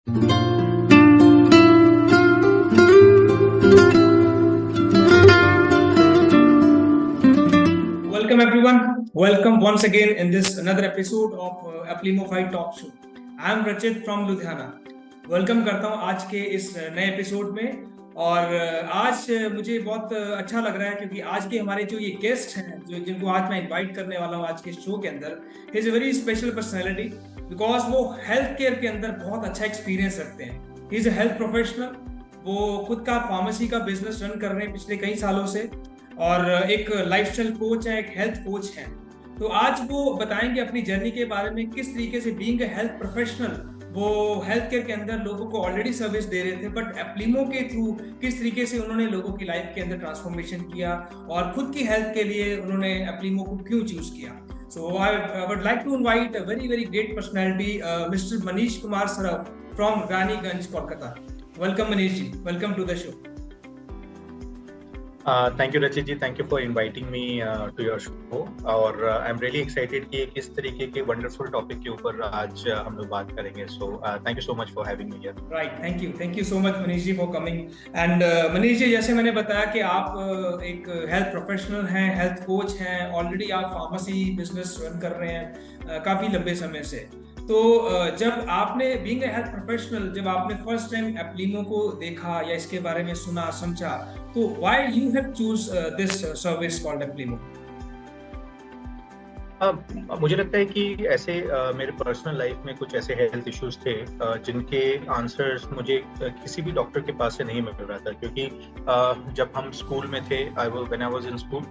Welcome everyone. Welcome once again in this another episode of Applimo Fight Talk Show. I am Rachit from Ludhiana. Welcome करता हूँ आज के इस नए episode में। और आज मुझे बहुत अच्छा लग रहा है क्योंकि आज के हमारे जो ये गेस्ट हैं जो जिनको आज मैं इनवाइट करने वाला हूँ आज के शो के अंदर, he is a very special personality because वो हेल्थ केयर के अंदर बहुत अच्छा एक्सपीरियंस रखते हैं। He is a health professional. वो खुद का फार्मेसी का बिजनेस रन कर रहे हैं पिछले कई सालों से और एक लाइफस्टाइल कोच है, एक हेल्थ कोच है। तो आज वो बताएंगे अपनी जर्नी के बारे में, किस तरीके से बीइंग अ हेल्थ प्रोफेशनल वो हेल्थ केयर के अंदर लोगों को ऑलरेडी सर्विस दे रहे थे, बट एप्लीमो के थ्रू किस तरीके से उन्होंने लोगों की लाइफ के अंदर ट्रांसफॉर्मेशन किया और खुद की हेल्थ के लिए उन्होंने एप्लीमो को क्यों चूज किया। So I would like to invite a very very great personality mister Manish Kumar Saraf from Raniganj, Kolkata. Welcome Manish ji, welcome to the show. Thank you Rachit ji, thank you for inviting me to your show और I'm really excited कि किस तरीके के wonderful topic के ऊपर आज हम लोग बात करेंगे। So thank you so much for having me here. Right, thank you so much Manish ji for coming. And Manish जी, जैसे मैंने बताया कि आप एक हेल्थ प्रोफेशनल हैं, हेल्थ कोच हैं, ऑलरेडी आप फार्मेसी बिजनेस रन कर रहे हैं काफी लंबे समय से। तो जब आपने बीइंग अ हेल्थ प्रोफेशनल, जब आपने फर्स्ट टाइम एप्लीमो को देखा या इसके बारे में सुना समझा, तो why you have choose this service called Applimo? मुझे लगता है कि ऐसे मेरे पर्सनल लाइफ में कुछ ऐसे हेल्थ इश्यूज थे जिनके आंसर्स मुझे किसी भी डॉक्टर के पास से नहीं मिल रहा था, क्योंकि जब हम स्कूल में थे, when I was in school,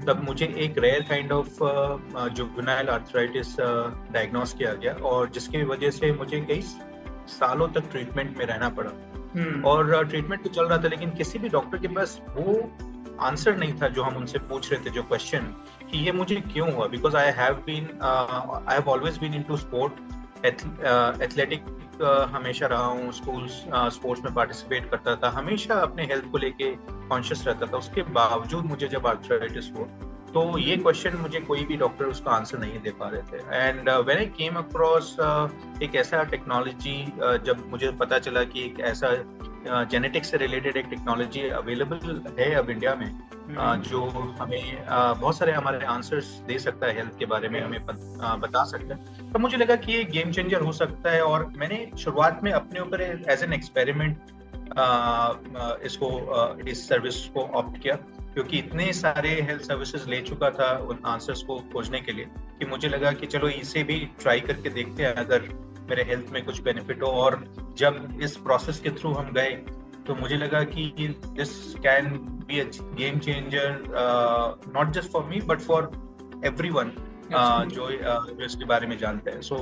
तब मुझे एक rare kind of juvenile arthritis diagnose किया गया और जिसकी वजह से मुझे कई सालों तक ट्रीटमेंट में रहना पड़ा। और ट्रीटमेंट तो चल रहा था लेकिन किसी भी डॉक्टर के पास वो आंसर नहीं था जो हम उनसे पूछ रहे थे, जो क्वेश्चन कि ये मुझे क्यों हुआ। Because I have always been into sport, athletic हमेशा रहा हूँ, स्पोर्ट्स में पार्टिसिपेट करता था, हमेशा अपने हेल्थ को लेके कॉन्शियस रहता था। उसके बावजूद मुझे जब आर्थराइटिस हुआ तो ये क्वेश्चन मुझे कोई भी डॉक्टर उसका आंसर नहीं दे पा रहे थे। And when I came across एक ऐसा टेक्नोलॉजी, जब मुझे पता चला कि एक ऐसा जेनेटिक्स से रिलेटेड एक टेक्नोलॉजी अवेलेबल है अब इंडिया में, जो हमें बहुत सारे हमारे आंसर्स दे सकता है, हेल्थ के बारे में हमें बता सकता है, तो मुझे लगा कि ये गेम चेंजर हो सकता है। और मैंने शुरुआत में अपने ऊपर एज एन एक्सपेरिमेंट इस सर्विस को ऑप्ट किया, क्योंकि इतने सारे हेल्थ सर्विसेज ले चुका था उन आंसर्स को खोजने के लिए कि मुझे लगा कि चलो इसे भी ट्राई करके देखते हैं अगर मेरे हेल्थ में कुछ बेनिफिट हो। और जब इस प्रोसेस के थ्रू हम गए तो मुझे लगा कि this can be a game changer, not just for me but for everyone जो इसके बारे में जानते हैं। सो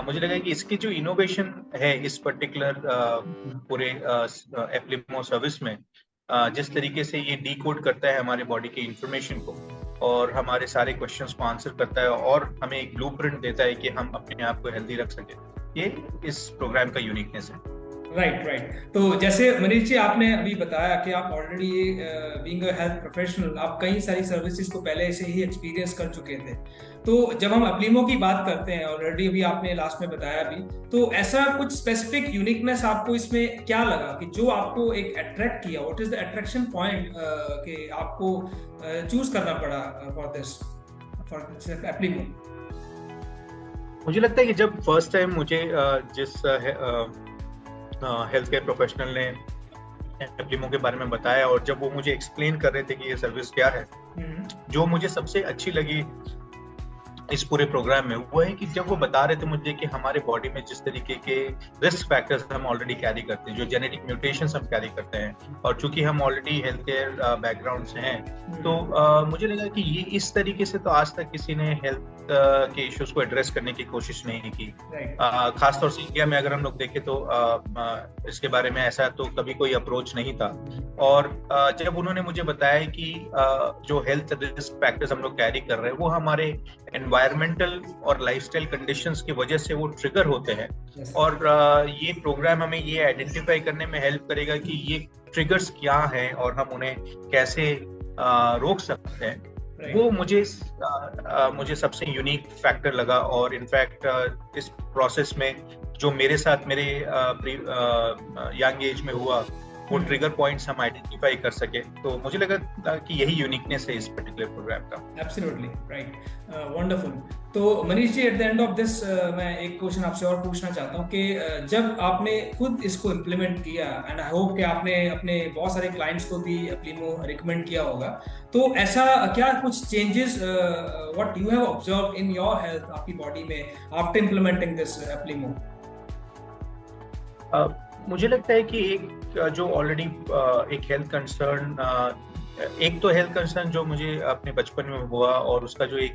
मुझे लगा कि इसकी जो इनोवेशन है इस पर्टिकुलर पूरे एप्लीमो सर्विस में, जिस तरीके से ये डीकोड करता है हमारे बॉडी की इंफॉर्मेशन को और हमारे सारे क्वेश्चंस को आंसर करता है और हमें एक ब्लूप्रिंट देता है कि हम अपने आप को हेल्दी रख सके, ये इस प्रोग्राम का यूनिकनेस है। राइट। तो जैसे मनीष जी आपने अभी बताया कि आप already being a health professional आप कई सारी सर्विसेज को पहले से ही एक्सपीरियंस कर चुके थे। तो जब हम एप्लीमो की बात करते हैं, ऑलरेडी अभी आपने लास्ट में बताया भी, तो ऐसा कुछ स्पेसिफिक यूनिकनेस आपको इसमें क्या लगा कि जो आपको एक अट्रैक्ट किया? What is the attraction point कि आपको चूज करना पड़ा फॉर एप्लीमो? मुझे लगता है कि जब फर्स्ट टाइम मुझे जिस हेल्थ केयर प्रोफेशनल ने एप्लीमो के बारे में बताया और जब वो मुझे एक्सप्लेन कर रहे थे कि ये सर्विस क्या है, जो मुझे सबसे अच्छी लगी इस पूरे प्रोग्राम में वो है कि जब वो बता रहे थे मुझे कि हमारे बॉडी में जिस तरीके के रिस्क फैक्टर्स हम ऑलरेडी कैरी करते हैं, जो जेनेटिक म्यूटेशंस हम कैरी करते हैं, और चूंकि हम ऑलरेडी हेल्थ केयर बैकग्राउंड से हैं, तो मुझे लगा कि ये इस तरीके से तो आज तक किसी ने हेल्थ के इश्यूज को एड्रेस करने की कोशिश नहीं की। खासतौर से इंडिया में अगर हम लोग देखें तो इसके बारे में ऐसा तो कभी कोई अप्रोच नहीं था। और जब उन्होंने मुझे बताया कि जो हेल्थ रिस्क फैक्टर्स हम लोग कैरी कर रहे हैं वो हमारे एनवायरमेंटल और लाइफस्टाइल कंडीशंस की वजह से वो ट्रिगर होते हैं, और ये प्रोग्राम हमें ये आइडेंटिफाई करने में हेल्प करेगा कि ये ट्रिगर्स क्या हैं और हम उन्हें कैसे रोक सकते हैं, वो मुझे सबसे यूनिक फैक्टर लगा। और इनफैक्ट इस प्रोसेस में जो मेरे साथ मेरे यंग एज में हुआ, वो ट्रिगर पॉइंट्स हम आइडेंटिफाई कर सके, तो मुझे लगा कि यही यूनिकनेस है इस पर्टिकुलर प्रोग्राम का। Absolutely right, wonderful. तो मनीष जी, at the end of this मैं एक क्वेश्चन आपसे और पूछना चाहता हूँ कि जब आपने खुद इसको इम्प्लीमेंट किया, एंड आई होप कि आपने अपने बहुत सारे क्लाइंट्स को भी एप्लीमो रिकमेंड किया होगा, तो ऐसा क्या कुछ changes what you have observed in your health, आपकी बॉडी में, आफ्टर इम्प्लीमेंटिंग दिस एप्लीमो? मुझे लगता है कि एक जो ऑलरेडी एक हेल्थ कंसर्न, एक तो हेल्थ कंसर्न जो मुझे अपने बचपन में हुआ, और उसका जो एक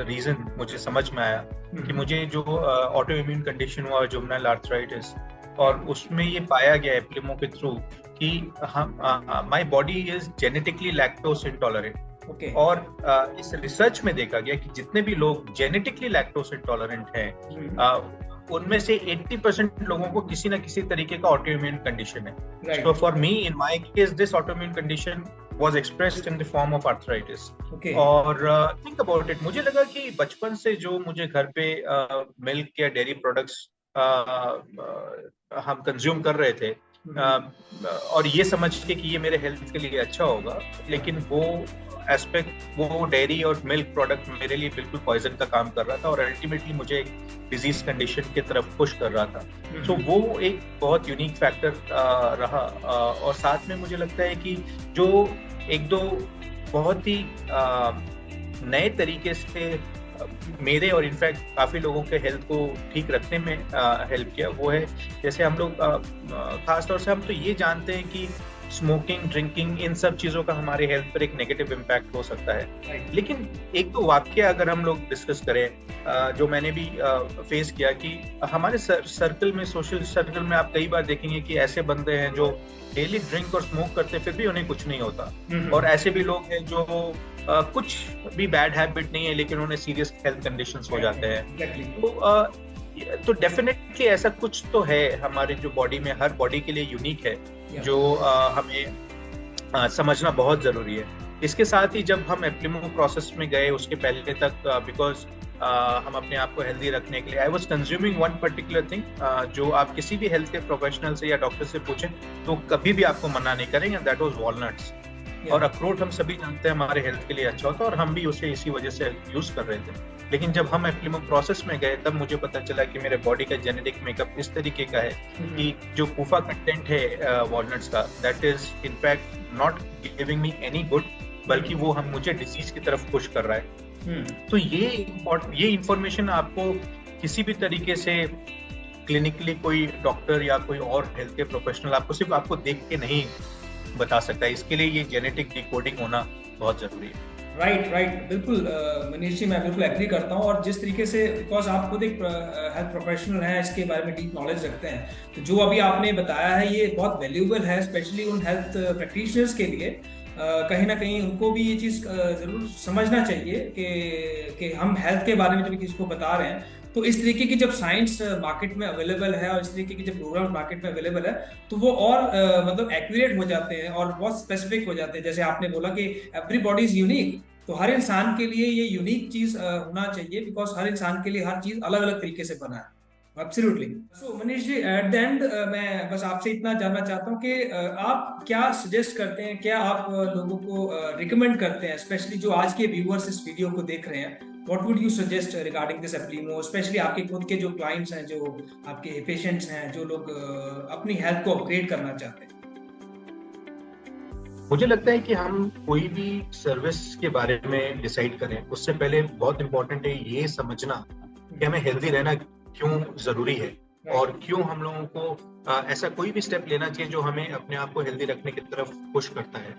रीजन मुझे समझ में आया कि मुझे जो ऑटो इम्यून कंडीशन हुआ, जुवेनाइल आर्थराइटिस, और उसमें ये पाया गया एप्लीमो के थ्रू कि हम my body is genetically lactose intolerant. और इस रिसर्च में देखा गया कि जितने भी लोग जेनेटिकली लैक्टोज इंटॉलरेंट हैं, उनमें से 80% लोगों को किसी ना किसी तरीके का ऑटोइम्यून कंडीशन है। So for me, in my case, this autoimmune condition was expressed in the form of arthritis. और think about it, मुझे लगा कि बचपन से जो मुझे घर पे मिल्क या डेयरी प्रोडक्ट्स हम कंज्यूम कर रहे थे, और ये समझ के कि ये मेरे हेल्थ के लिए अच्छा होगा, लेकिन वो एस्पेक्ट, वो डेयरी और मिल्क प्रोडक्ट मेरे लिए बिल्कुल पॉइजन का काम कर रहा था, और अल्टीमेटली मुझे एक डिजीज कंडीशन की तरफ पुश कर रहा था। तो वो एक बहुत यूनिक फैक्टर रहा। और साथ में मुझे लगता है कि जो एक दो बहुत ही नए तरीके से मेरे और इनफैक्ट काफी लोगों के हेल्थ को ठीक रखने में हेल्प किया, वो है जैसे हम लोग खासतौर से हम तो ये जानते हैं कि स्मोकिंग, ड्रिंकिंग, इन सब चीजों का हमारे हेल्थ पर एक नेगेटिव इम्पैक्ट हो सकता है। लेकिन एक तो वाक्य अगर हम लोग डिस्कस करें, जो मैंने भी फेस किया, कि हमारे सर्कल में, सोशल सर्कल में आप कई बार देखेंगे कि ऐसे बंदे हैं जो डेली ड्रिंक और स्मोक करते फिर भी उन्हें कुछ नहीं होता, और ऐसे भी लोग हैं जो कुछ भी बैड हैबिट नहीं है लेकिन उन्हें सीरियस हेल्थ कंडीशंस हो जाते हैं। तो डेफिनेटली ऐसा कुछ तो है हमारे जो बॉडी में, हर बॉडी के लिए यूनिक है, जो हमें समझना बहुत जरूरी है। इसके साथ ही जब हम एप्लीमो प्रोसेस में गए, उसके पहले तक बिकॉज हम अपने आप को हेल्दी रखने के लिए, I was consuming one particular thing, जो आप किसी भी हेल्थ के प्रोफेशनल से या डॉक्टर से पूछें तो कभी भी आपको मना नहीं करेंगे, दैट वाज वॉलनट्स। और अखरोट हम सभी जानते हैं हमारे हेल्थ के लिए अच्छा होता है, और हम भी उसे इसी वजह से यूज कर रहे थे। लेकिन जब हम एप्लीमो प्रोसेस में गए तब मुझे पता चला कि मेरे बॉडी का जेनेटिक मेकअप इस तरीके का है कि जो कुफा कंटेंट है वॉलनट्स का, that is in fact not giving me any good, बल्कि वो हम मुझे डिसीज की तरफ पुश कर रहा है। तो ये इंफॉर्मेशन आपको किसी भी तरीके से क्लिनिकली कोई डॉक्टर या कोई और हेल्थ केयर प्रोफेशनल आपको सिर्फ आपको देख के नहीं बता सकता है। इसके लिए ये जेनेटिक डिकोडिंग होना बहुत जरूरी है। राइट, बिल्कुल मनीष जी, मैं बिल्कुल एग्री करता हूँ। और जिस तरीके से, बिकॉज आप खुद एक हेल्थ प्रोफेशनल हैं, इसके बारे में डीप नॉलेज रखते हैं, तो जो अभी आपने बताया है ये बहुत वैल्यूएबल है, स्पेशली उन हेल्थ प्रैक्टिशनर्स के लिए। कहीं ना कहीं उनको भी ये चीज़ जरूर समझना चाहिए कि हम हेल्थ के बारे में जब किसी को बता रहे हैं, तो इस तरीके की जब साइंस मार्केट में अवेलेबल है और इस तरीके की जब प्रोग्राम मार्केट में अवेलेबल है, तो वो और मतलब एक्यूरेट हो जाते हैं और बहुत स्पेसिफिक हो जाते हैं। जैसे आपने बोला कि एवरीबॉडी इज यूनिक, तो हर इंसान के लिए ये यूनिक चीज होना चाहिए, बिकॉज हर इंसान के लिए हर चीज अलग अलग तरीके से बना है। Absolutely. So Manish ji, at the end मैं बस आपसे इतना जानना चाहता हूँ कि आप क्या सजेस्ट करते हैं, क्या आप लोगों को रिकमेंड करते हैं, स्पेशली जो आज के व्यूअर्स इस वीडियो को देख रहे हैं, what would you suggest regarding this Applimo, specially आपके खुद के जो क्लाइंट्स हैं, जो आपके पेशेंट्स हैं, जो लोग अपनी हेल्थ को अपग्रेड करना चाहते हैं? मुझे लगता है कि हम कोई भी सर्विस के बारे में डिसाइड करें, उससे पहले बहुत इंपॉर्टेंट है ये समझना कि हमें हेल्दी रहना क्यों जरूरी है, और क्यों हम लोगों को ऐसा कोई भी स्टेप लेना चाहिए जो हमें अपने आप को हेल्दी रखने की तरफ पुश करता है।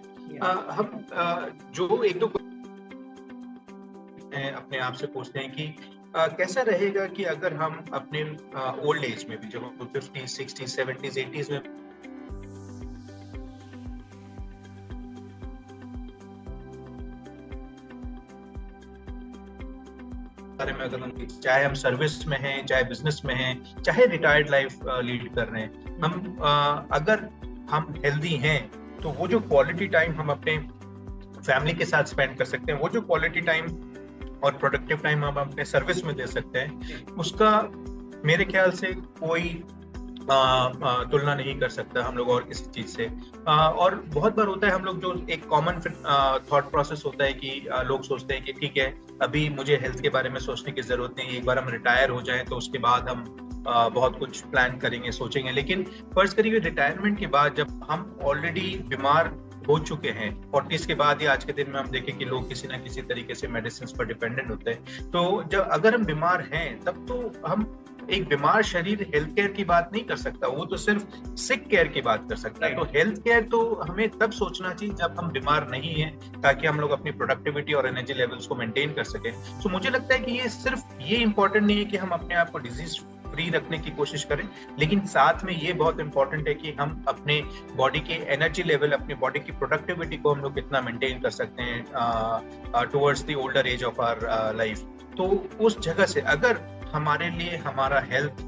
हम जो एक दो अपने आप से पूछते हैं कि कैसा रहेगा कि अगर हम अपने ओल्ड एज में भी, जब हम 50s, 60s, 70s, 80s में में, अगर हम चाहे हम सर्विस में हैं, चाहे बिजनेस में हैं, चाहे रिटायर्ड लाइफ लीड कर रहे हैं, हम अगर हम हेल्दी हैं तो वो जो क्वालिटी टाइम हम अपने फैमिली के साथ स्पेंड कर सकते हैं, वो जो क्वालिटी टाइम और प्रोडक्टिव टाइम हम अपने सर्विस में दे सकते हैं, उसका मेरे ख्याल से कोई तुलना नहीं कर सकता हम लोग और किसी चीज से। और बहुत बार होता है हम लोग जो एक कॉमन थॉट प्रोसेस होता है कि लोग सोचते हैं कि ठीक है, अभी मुझे हेल्थ के बारे में सोचने की जरूरत नहीं है, एक बार हम रिटायर हो जाएं तो उसके बाद हम बहुत कुछ प्लान करेंगे, सोचेंगे। लेकिन फर्ज करिए रिटायरमेंट के बाद जब हम ऑलरेडी बीमार हो चुके हैं, 40s के बाद ही आज के दिन में हम देखें कि लोग किसी ना किसी तरीके से मेडिसिन पर डिपेंडेंट होते हैं। तो जब अगर हम बीमार हैं तब तो हम एक बीमार शरीर हेल्थ केयर की बात नहीं कर सकता, वो तो सिर्फ सिक केयर की बात कर सकता है। तो हेल्थ केयर तो हमें तब सोचना चाहिए जब हम बीमार नहीं हैं, ताकि हम लोग अपनी प्रोडक्टिविटी और एनर्जी लेवल्स को मेंटेन कर सकें। तो मुझे लगता है कि ये सिर्फ ये इंपॉर्टेंट नहीं है कि हम अपने आप को डिजीज फ्री रखने की कोशिश करें, लेकिन साथ में ये बहुत इंपॉर्टेंट है कि हम अपने बॉडी के एनर्जी लेवल, अपनी बॉडी की प्रोडक्टिविटी को हम लोग कितना मेंटेन कर सकते हैं towards the older age of our life. तो उस जगह से अगर हमारे लिए हमारा हेल्थ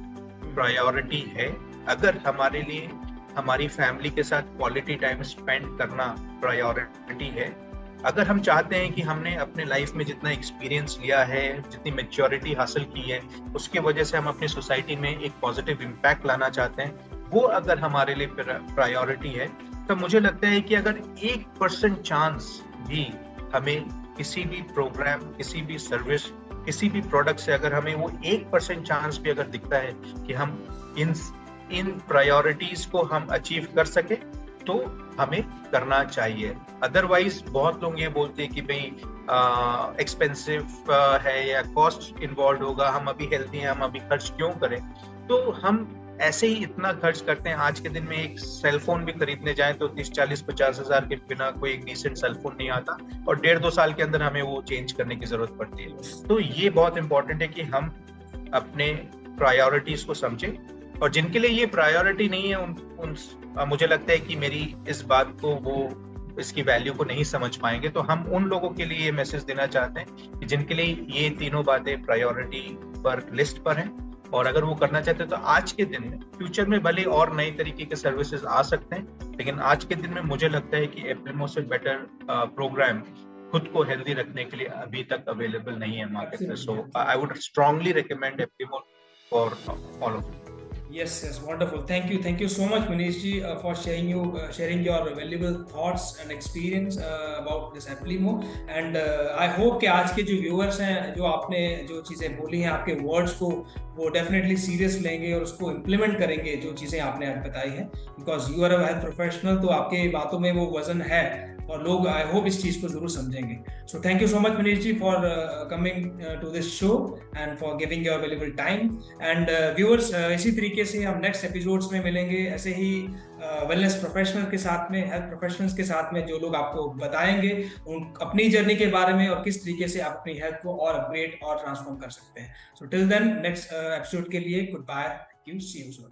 प्रायोरिटी है, अगर हमारे लिए हमारी फैमिली के साथ क्वालिटी टाइम स्पेंड करना प्रायोरिटी है, अगर हम चाहते हैं कि हमने अपने लाइफ में जितना एक्सपीरियंस लिया है, जितनी मैच्योरिटी हासिल की है, उसके वजह से हम अपनी सोसाइटी में एक पॉजिटिव इम्पैक्ट लाना चाहते हैं, वो अगर हमारे लिए प्रायोरिटी है, तो मुझे लगता है कि अगर 1% चांस भी हमें किसी भी प्रोग्राम, किसी भी सर्विस, किसी भी प्रोडक्ट से अगर हमें वो 1% चांस भी अगर दिखता है कि हम इन प्रायोरिटीज को हम अचीव कर सके, तो हमें करना चाहिए। अदरवाइज बहुत लोग ये बोलते हैं कि भाई एक्सपेंसिव है या कॉस्ट इन्वॉल्व होगा, हम अभी हेल्थी हैं, हम अभी खर्च क्यों करें। तो हम ऐसे ही इतना खर्च करते हैं। आज के दिन में एक सेलफोन भी खरीदने जाएं तो 30-40-50 हजार के बिना कोई एक डिसेंट सेलफोन नहीं आता, और 1.5-2 साल के अंदर हमें वो चेंज करने की जरूरत पड़ती है। तो ये बहुत इंपॉर्टेंट है कि हम अपने प्रायोरिटीज को समझें, और जिनके लिए ये प्रायोरिटी नहीं है मुझे लगता है कि मेरी इस बात को वो इसकी वैल्यू को नहीं समझ पाएंगे। तो हम उन लोगों के लिए ये मैसेज देना चाहते हैं कि जिनके लिए ये तीनों बातें प्रायोरिटी पर लिस्ट पर हैं, और अगर वो करना चाहते हैं तो आज के दिन में, फ्यूचर में भले और नए तरीके के सर्विसेज आ सकते हैं, लेकिन आज के दिन में मुझे लगता है कि एप्लिमो से बेटर प्रोग्राम खुद को हेल्दी रखने के लिए अभी तक अवेलेबल नहीं है मार्केट में। So I would strongly recommend Applimo for all of you. Yes, wonderful. Thank you so much, Manish ji, for sharing your valuable thoughts and experience about this Applimo. And I hope कि आज के जो viewers हैं, जो आपने जो चीज़ें बोली हैं, आपके words को वो definitely serious लेंगे और उसको implement करेंगे, जो चीज़ें आपने आज बताई हैं, because you are a health professional, तो आपके बातों में वो वजन है और लोग आई होप इस चीज को जरूर समझेंगे। So thank you so much Manish ji for coming to this show and for giving your available time. And viewers, इसी तरीके से हम नेक्स्ट एपिसोड्स में मिलेंगे, ऐसे ही वेलनेस प्रोफेशनल के साथ में, हेल्थ प्रोफेशनल्स के साथ में, जो लोग आपको बताएंगे उन अपनी जर्नी के बारे में और किस तरीके से आप अपनी हेल्थ को और अपग्रेड और ट्रांसफॉर्म कर सकते हैं। So till then, next episode के लिए goodbye, thank you, see you soon.